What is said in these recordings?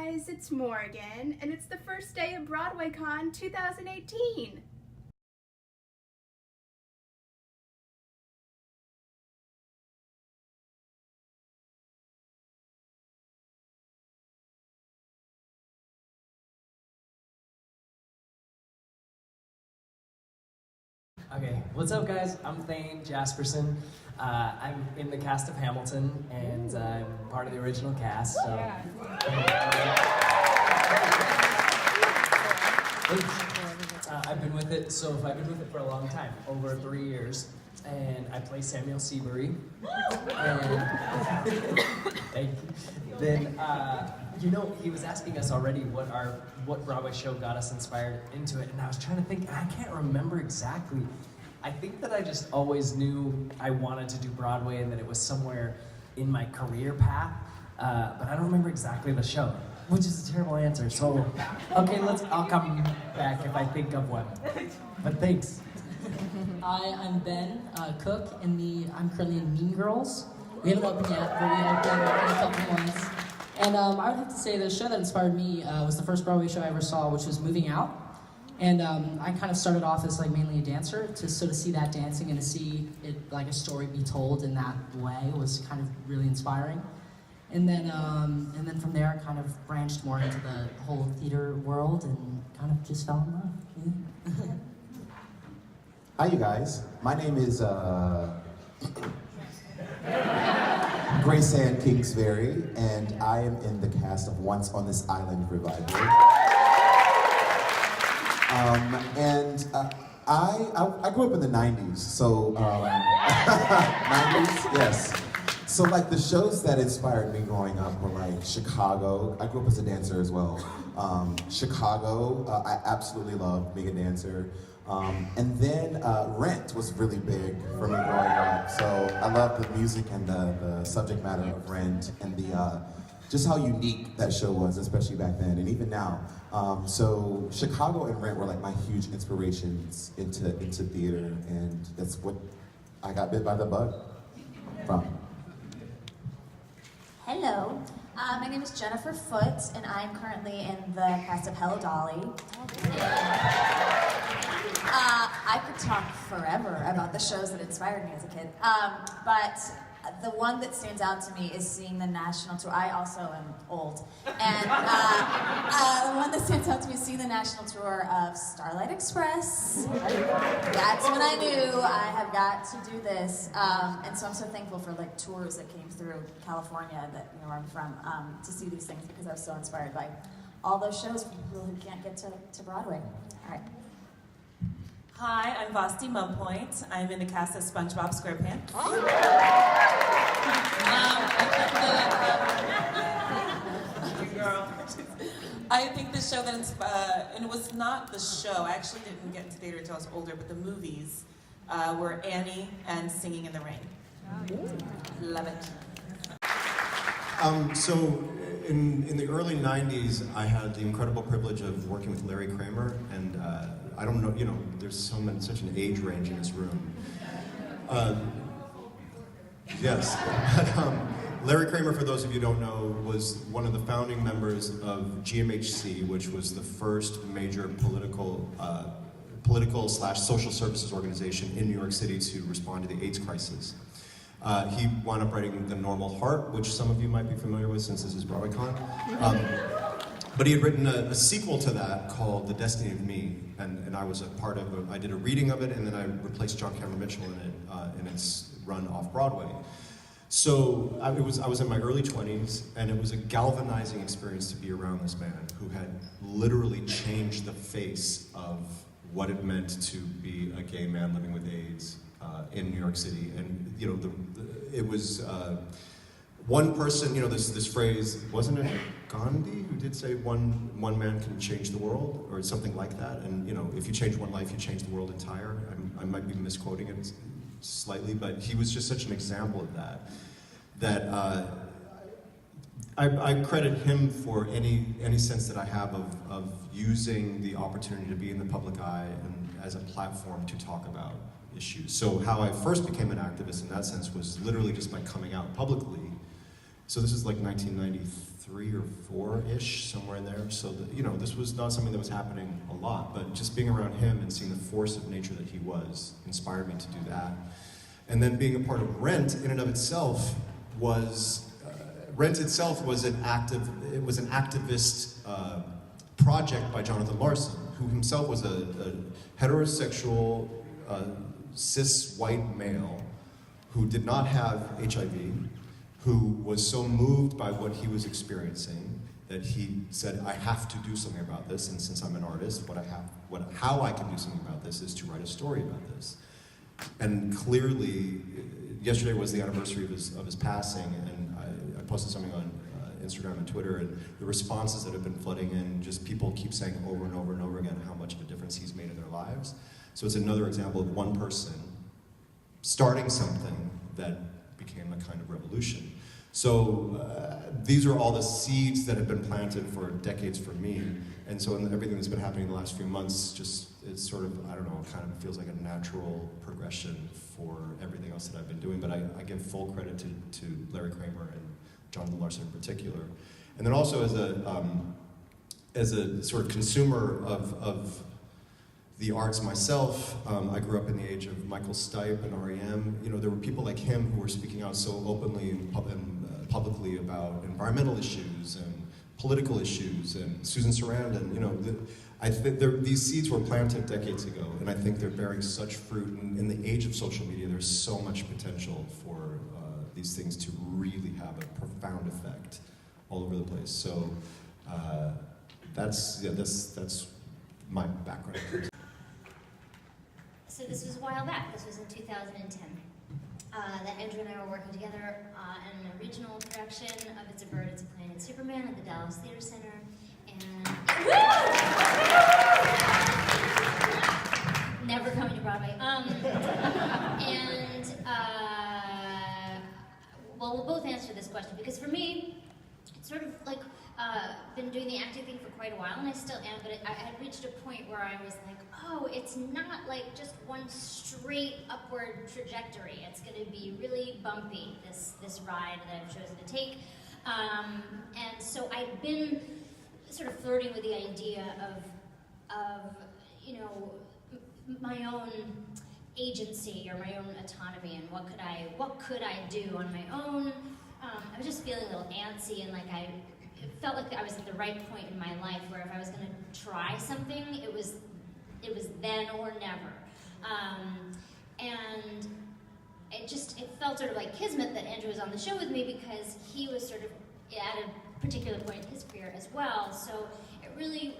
guys, it's Morgan, and it's the first day of BroadwayCon 2018. Okay, what's up guys? I'm Thane Jasperson. I'm in the cast of Hamilton, and I'm part of the original cast, so... I've been with it, I've been with it for a long time, over 3 years, and I play Samuel Seabury. And thank you. Then, you know, he was asking us already what Broadway show got us inspired into it, and I was trying to think, I can't remember exactly. I think that I just always knew I wanted to do Broadway and that it was somewhere in my career path, but I don't remember exactly the show, which is a terrible answer. So, okay, I'll come back if I think of one. But thanks. Hi, I'm Ben Cook, I'm currently in Mean Girls. We haven't opened yet, but we open in a couple months. And I would have to say the show that inspired me was the first Broadway show I ever saw, which was Moving Out. And I kind of started off as like mainly a dancer, to sort of see that dancing and to see it like a story be told in that way was kind of really inspiring. And then from there I kind of branched more into the whole theater world and kind of just fell in love. Yeah. Hi you guys, my name is Grace Ann Kingsbury, and I am in the cast of Once on This Island revival. I grew up in the 90s, so 90s, yes. So like the shows that inspired me growing up were like Chicago. I grew up as a dancer as well. Chicago, I absolutely loved being a dancer. And then Rent was really big for me growing up. So I love the music and the subject matter of Rent and the just how unique that show was, especially back then and even now. So Chicago and Rent were like my huge inspirations into theater, and that's what I got bit by the bug from. Hello, my name is Jennifer Foote, and I'm currently in the cast of Hello Dolly. I could talk forever about the shows that inspired me as a kid, but the one that stands out to me is seeing the national tour. I also am old, and the one that stands out to me is seeing the national tour of Starlight Express. That's when I knew I have got to do this, and so I'm so thankful for like tours that came through California, that where I'm from, to see these things, because I was so inspired by all those shows for people who can't get to Broadway. All right. Hi, I'm Vasti Mumpoint. I'm in the cast of SpongeBob SquarePants. I think the show that inspired, and it was not the show, I actually didn't get into theater until I was older, but the movies were Annie and Singing in the Rain. Love it. So in the early 90s, I had the incredible privilege of working with Larry Kramer, and I don't know, there's such an age range in this room. Yes. Larry Kramer, for those of you who don't know, was one of the founding members of GMHC, which was the first major political/social services organization in New York City to respond to the AIDS crisis. He wound up writing The Normal Heart, which some of you might be familiar with since this is BroadwayCon. But he had written a sequel to that called The Destiny of Me, and I was a part of it. I did a reading of it, and then I replaced John Cameron Mitchell in it in its run off Broadway. So I was in my early 20s, and it was a galvanizing experience to be around this man who had literally changed the face of what it meant to be a gay man living with AIDS in New York City. And it was one person, this phrase, wasn't it Gandhi who did say one man can change the world, or something like that? And if you change one life, you change the world entire. I might be misquoting it slightly, but he was just such an example of that. I credit him for any sense that I have of using the opportunity to be in the public eye and as a platform to talk about issues. So how I first became an activist in that sense was literally just by coming out publicly So this is like 1993 or 4-ish, somewhere in there. So this was not something that was happening a lot, but just being around him and seeing the force of nature that he was inspired me to do that. And then being a part of Rent in and of itself was an activist project by Jonathan Larson, who himself was a heterosexual, cis white male who did not have HIV, who was so moved by what he was experiencing that he said, I have to do something about this, and since I'm an artist, how I can do something about this is to write a story about this. And clearly, yesterday was the anniversary of his passing, and I posted something on Instagram and Twitter, and the responses that have been flooding in, just people keep saying over and over and over again how much of a difference he's made in their lives. So it's another example of one person starting something that became a kind of revolution. So these are all the seeds that have been planted for decades for me, and so in everything that's been happening in the last few months, it's sort of, I don't know, kind of feels like a natural progression for everything else that I've been doing, but I give full credit to Larry Kramer and Jonathan Larson in particular. And then also as a sort of consumer of the arts myself, I grew up in the age of Michael Stipe and R.E.M. There were people like him who were speaking out so openly and publicly about environmental issues and political issues, and Susan Sarandon. I think these seeds were planted decades ago, and I think they're bearing such fruit. And in the age of social media, there's so much potential for these things to really have a profound effect all over the place. So that's my background. So this was a while back. This was in 2010. That Andrew and I were working together on an original production of It's a Bird, It's a Plane, It's Superman at the Dallas Theater Center. And never coming to Broadway. Well, we'll both answer this question, because for me, it's sort of like been doing the acting thing for quite a while, and I still am, but I had reached a point where I was like, oh, it's not like just one straight upward trajectory. It's going to be really bumpy, this ride that I've chosen to take. And so I've been sort of flirting with the idea of my own agency or my own autonomy, and what could I do on my own. I was just feeling a little antsy, and like I felt like I was at the right point in my life where if I was going to try something, it was then or never. And it felt sort of like kismet that Andrew was on the show with me, because he was sort of at a particular point in his career as well. So it really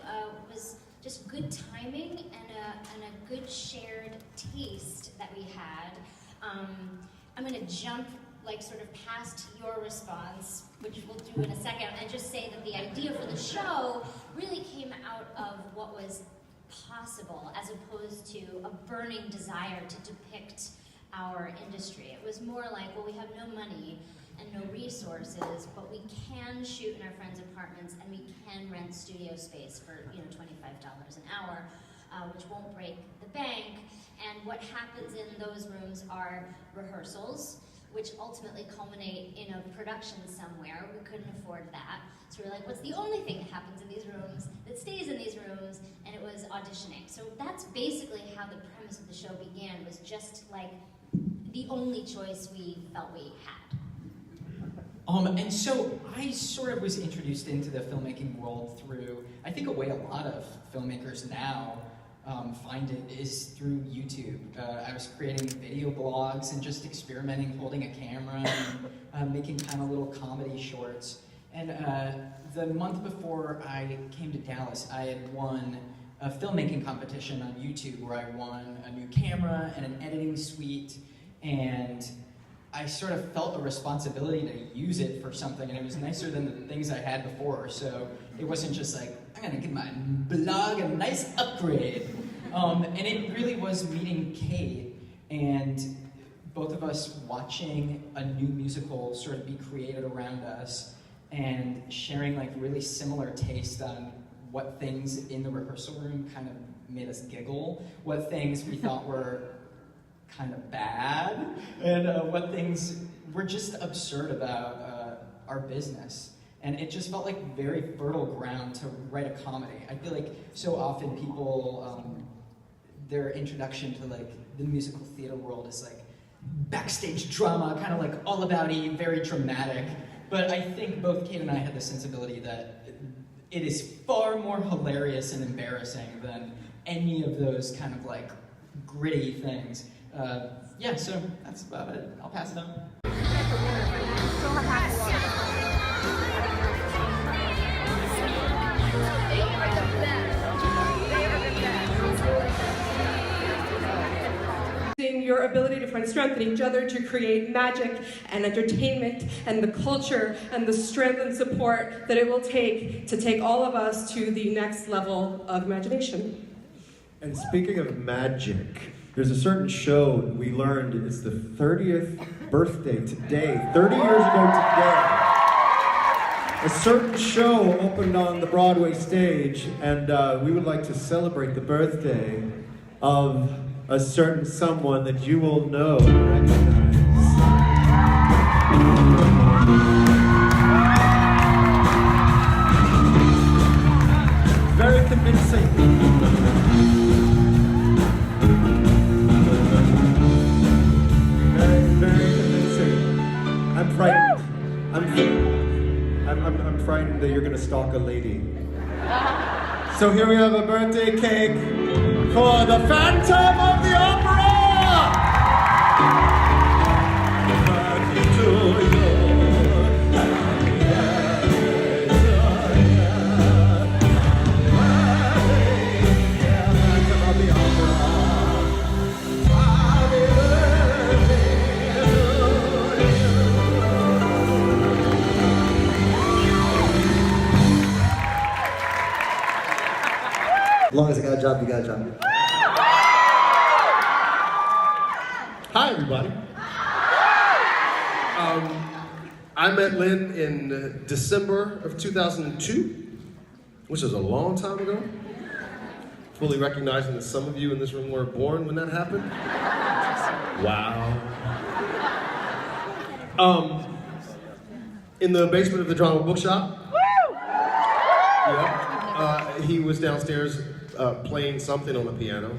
was just good timing and a good shared taste that we had. I'm going to jump sort of past your response, which we'll do in a second, and just say that the idea for the show really came out of what was possible, as opposed to a burning desire to depict our industry. It was more like, well, we have no money and no resources, but we can shoot in our friends' apartments, and we can rent studio space for $25 an hour, which won't break the bank. And what happens in those rooms are rehearsals, which ultimately culminate in a production somewhere. We couldn't afford that. So we were like, what's the only thing that happens in these rooms, that stays in these rooms? And it was auditioning. So that's basically how the premise of the show began, was just like the only choice we felt we had. And so I sort of was introduced into the filmmaking world through, I think, a way a lot of filmmakers now find it is through YouTube. I was creating video blogs and just experimenting, holding a camera and making kind of little comedy shorts. And the month before I came to Dallas, I had won a filmmaking competition on YouTube where I won a new camera and an editing suite, and I sort of felt a responsibility to use it for something, and it was nicer than the things I had before. So it wasn't just like, I'm gonna give my blog a nice upgrade. And it really was meeting Kate and both of us watching a new musical sort of be created around us and sharing like really similar taste on what things in the rehearsal room kind of made us giggle, what things we thought were kind of bad, and what things were just absurd about our business. And it just felt like very fertile ground to write a comedy. I feel like so often people, their introduction to like the musical theater world is like backstage drama, kind of like all about-y, very dramatic. But I think both Kate and I had the sensibility that it is far more hilarious and embarrassing than any of those kind of like gritty things. Yeah, so that's about it. I'll pass it on. Your ability to find strength in each other to create magic and entertainment and the culture and the strength and support that it will take to take all of us to the next level of imagination. And speaking of magic, there's a certain show we learned it's the 30th birthday today, 30 years ago today. A certain show opened on the Broadway stage, and we would like to celebrate the birthday of a certain someone that you will know and recognize. Very convincing. Very convincing. I'm frightened. I'm frightened that you're gonna stalk a lady. So here we have a birthday cake for the Phantom of the Opera! Happy to you. Phantom of the Opera. Happy birthday to As long as I got a job, you got a job. Hi, everybody. I met Lynn in December of 2002, which is a long time ago. Fully recognizing that some of you in this room were born when that happened. Wow. In the basement of the drama bookshop. Yeah. He was downstairs playing something on the piano,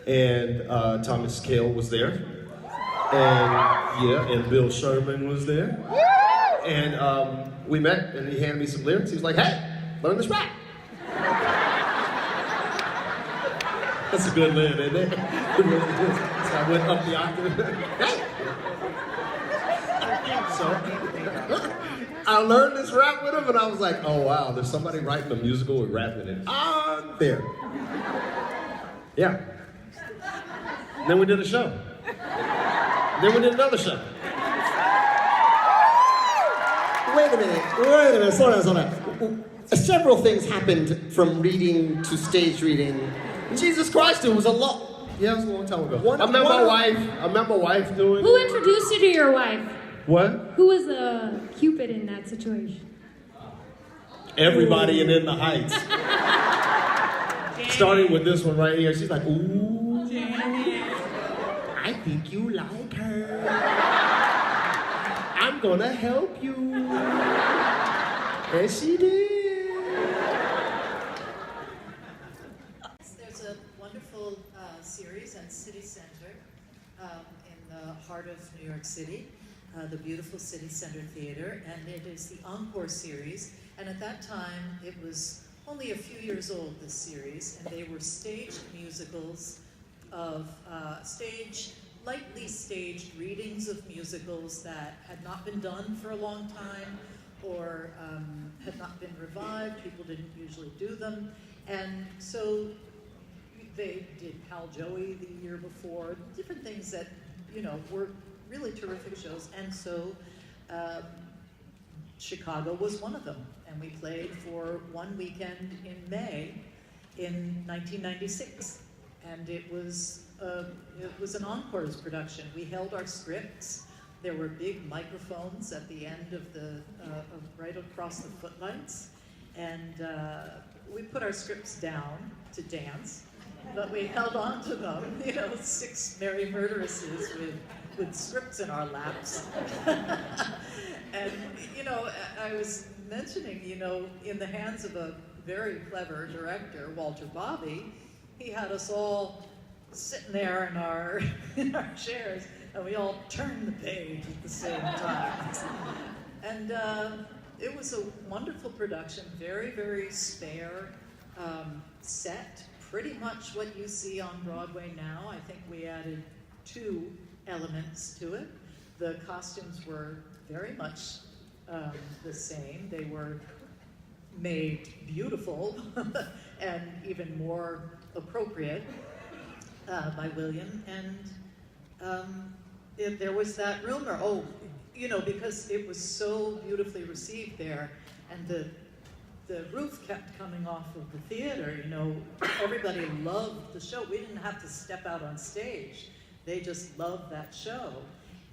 and Thomas Cale was there, and Bill Sherman was there, and we met, and he handed me some lyrics. He was like, "Hey, learn this rap." That's a good Lynn, isn't it? So I went up the octave. Hey. So I learned this rap with him, and I was like, oh wow, there's somebody writing a musical with rap in it. I'm there. Yeah. And then we did a show. Then we did another show. Wait a minute, slow down. Several things happened from reading to stage reading. Jesus Christ, it was a lot. Yeah, it was a long time ago. I met my wife doing. Who introduced you to your wife? What? Who was Cupid in that situation? Everybody in the Heights. Starting with this one right here. She's like, ooh, I think you like her. I'm gonna help you. And she did. There's a wonderful series on City Center in the heart of New York City. The beautiful City Center Theater, and it is the Encore series. And at that time, it was only a few years old, this series, and they were staged musicals of lightly staged readings of musicals that had not been done for a long time or had not been revived. People didn't usually do them. And so they did Pal Joey the year before, different things that, were really terrific shows, and so Chicago was one of them, and we played for one weekend in May in 1996, and it was an Encore's production. We held our scripts. There were big microphones at the end of right across the footlights, and we put our scripts down to dance, but we held on to them, 6 merry murderesses with scripts in our laps. And, I was mentioning, in the hands of a very clever director, Walter Bobby, he had us all sitting there in our chairs, and we all turned the page at the same time. And it was a wonderful production, very, very spare set, pretty much what you see on Broadway now. I think we added 2 elements to it. The costumes were very much the same. They were made beautiful and even more appropriate by William. And there was that rumor, because it was so beautifully received there, and the roof kept coming off of the theater, everybody loved the show. We didn't have to step out on stage. They just loved that show.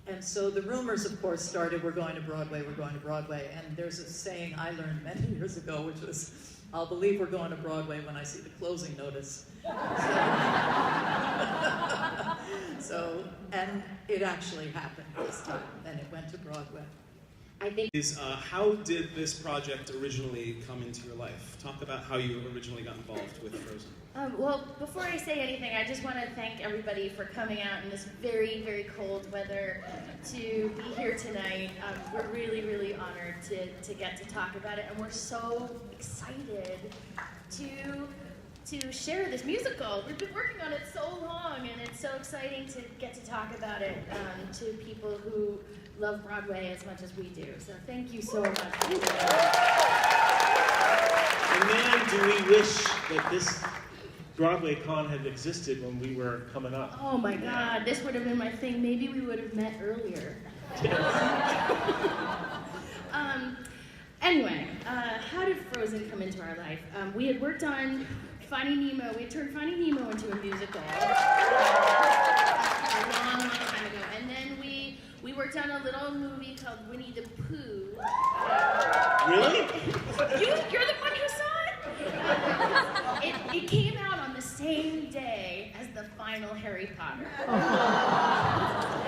And so the rumors, of course, started, we're going to Broadway, we're going to Broadway. And there's a saying I learned many years ago, which was, I'll believe we're going to Broadway when I see the closing notice. And it actually happened this time, and it went to Broadway. I think how did this project originally come into your life? Talk about how you originally got involved with Frozen. Well, before I say anything, I just want to thank everybody for coming out in this very, very cold weather to be here tonight. We're really, really honored to get to talk about it, and we're so excited to share this musical. We've been working on it so long, and it's so exciting to get to talk about it to people who love Broadway as much as we do. So thank you so much for doing that. And man, do we wish that this BroadwayCon had existed when we were coming up. Oh my God, this would have been my thing. Maybe we would have met earlier. Anyway, how did Frozen come into our life? We had worked on Finding Nemo. We had turned Finding Nemo into a musical a long, long time ago. And then we worked on a little movie called Winnie the Pooh. Really? You're the one who saw it? It came out on the same day as the final Harry Potter.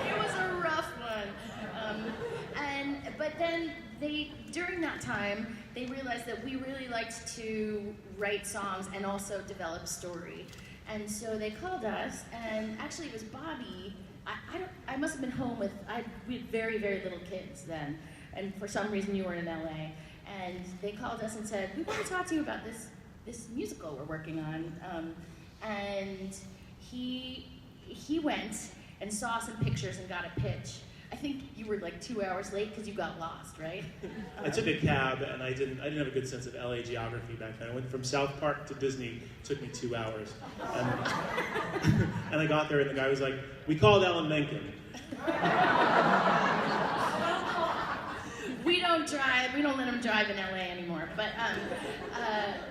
It was a rough one. But then during that time, they realized that we really liked to write songs and also develop story. And so they called us, and actually it was Bobby. I must have been home we had very, very little kids then, and for some reason you were in LA. And they called us and said, we want to talk to you about this musical we're working on. And he went and saw some pictures and got a pitch. I think you were like 2 hours late because you got lost, right? I took a cab, and I didn't have a good sense of LA geography back then. I went from South Park to Disney. It took me 2 hours. And I got there, and the guy was like, we called Alan Menken. We don't drive. We don't let him drive in LA anymore. But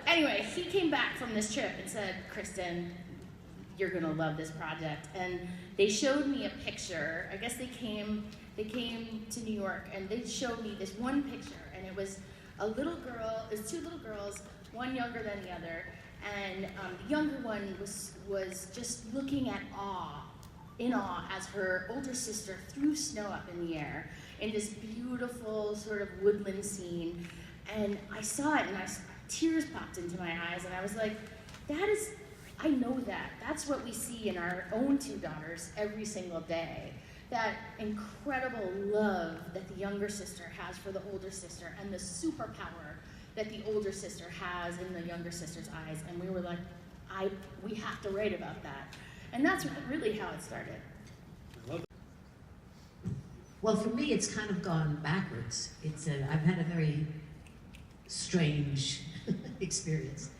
anyway, he came back from this trip and said, Kristen, you're gonna love this project. And they showed me a picture. I guess they came to New York, and they showed me this one picture, and it was a little girl. It was 2 little girls, one younger than the other, and the younger one was just looking in awe as her older sister threw snow up in the air in this beautiful sort of woodland scene. And I saw it, and tears popped into my eyes, and I was like, I know that. That's what we see in our own 2 daughters every single day. That incredible love that the younger sister has for the older sister, and the superpower that the older sister has in the younger sister's eyes. And we were like, we have to write about that. And that's really how it started. Well, for me, it's kind of gone backwards. I've had a very strange experience.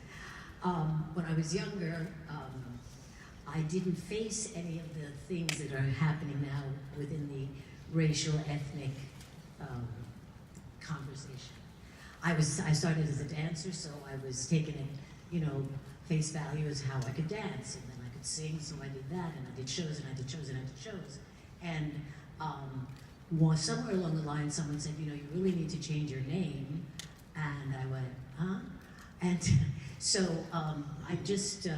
When I was younger, I didn't face any of the things that are happening now within the racial, ethnic conversation. I started as a dancer, so I was taken at, face value as how I could dance, and then I could sing, so I did that, and I did shows, and I did shows, and I did shows. And somewhere along the line, someone said, you really need to change your name. And I went, huh? And so I just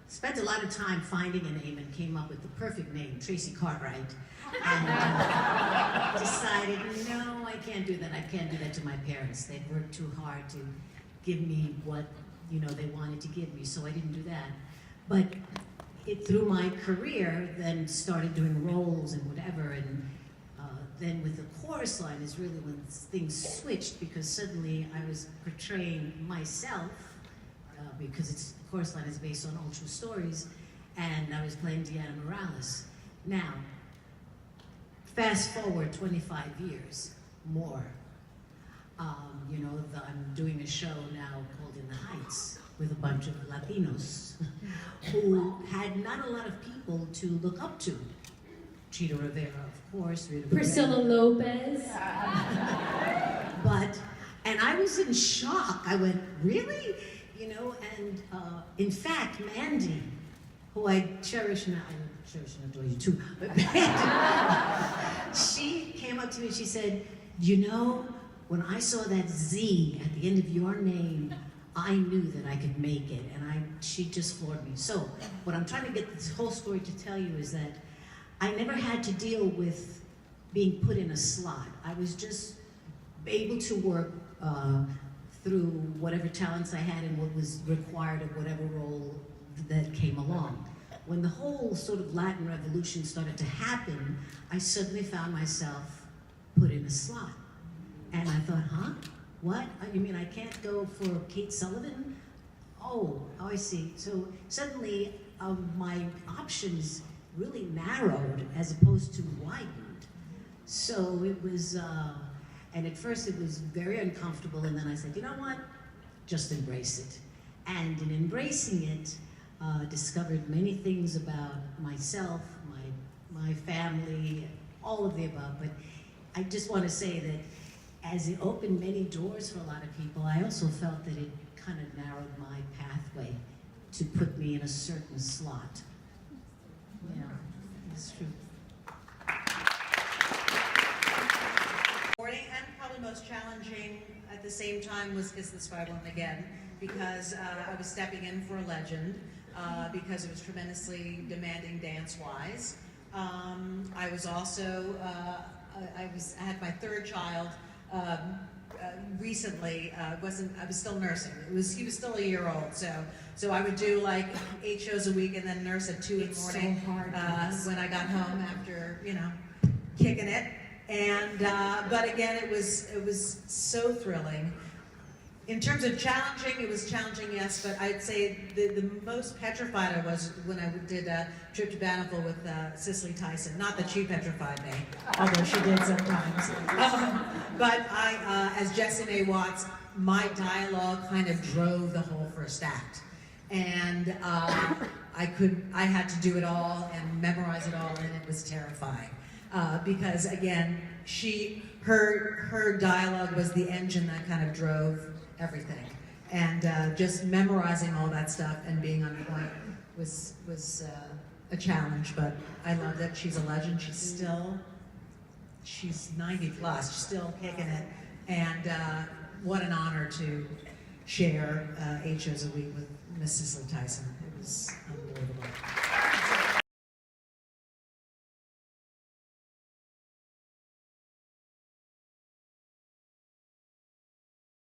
spent a lot of time finding a name and came up with the perfect name, Tracy Cartwright. And decided, no, I can't do that. I can't do that to my parents. They've worked too hard to give me what, they wanted to give me, so I didn't do that. But through my career, then started doing roles and whatever, and then with the chorus line is really when things switched, because suddenly I was portraying myself, because the chorus line is based on all true stories, and I was playing Diana Morales. Now, fast forward 25 years, more. I'm doing a show now called In the Heights with a bunch of Latinos who had not a lot of people to look up to. Chita Rivera, of course. Rita Priscilla Lopez. And I was in shock. I went, really? And in fact, Mandy, who I cherish now, I cherish and adore you too, but Mandy, she came up to me and she said, when I saw that Z at the end of your name, I knew that I could make it, and she just floored me. So, what I'm trying to get this whole story to tell you is that I never had to deal with being put in a slot. I was just able to work through whatever talents I had and what was required of whatever role that came along. When the whole sort of Latin revolution started to happen, I suddenly found myself put in a slot. And I thought, huh? What? You mean I can't go for Kate Sullivan? Oh, I see. So suddenly my options really narrowed as opposed to widened. So it was, and at first it was very uncomfortable, and then I said, you know what? Just embrace it. And in embracing it, discovered many things about myself, my family, all of the above. But I just want to say that as it opened many doors for a lot of people, I also felt that it kind of narrowed my pathway to put me in a certain slot. Yeah, it's true. And probably most challenging at the same time was Kiss the Spy Woman Again, because I was stepping in for a legend, because it was tremendously demanding dance-wise. I was also, I had my third child recently. I was still nursing. He was still a year old, so I would do like 8 shows a week and then nurse at 2 in the morning. So hard, when I got home after kicking it. And but again, it was so thrilling. In terms of challenging, it was challenging, yes, but I'd say the most petrified I was when I did a trip to Banffle with Cicely Tyson. Not that she petrified me, although she did sometimes. But as Jessie Mae Watts, my dialogue kind of drove the whole first act. And I had to do it all and memorize it all, and it was terrifying. Because again, her dialogue was the engine that kind of drove everything, and just memorizing all that stuff and being on point was a challenge. But I love that she's a legend. She's 90 plus, she's still kicking it, and what an honor to share 8 shows a week with Miss Cicely Tyson. It was unbelievable.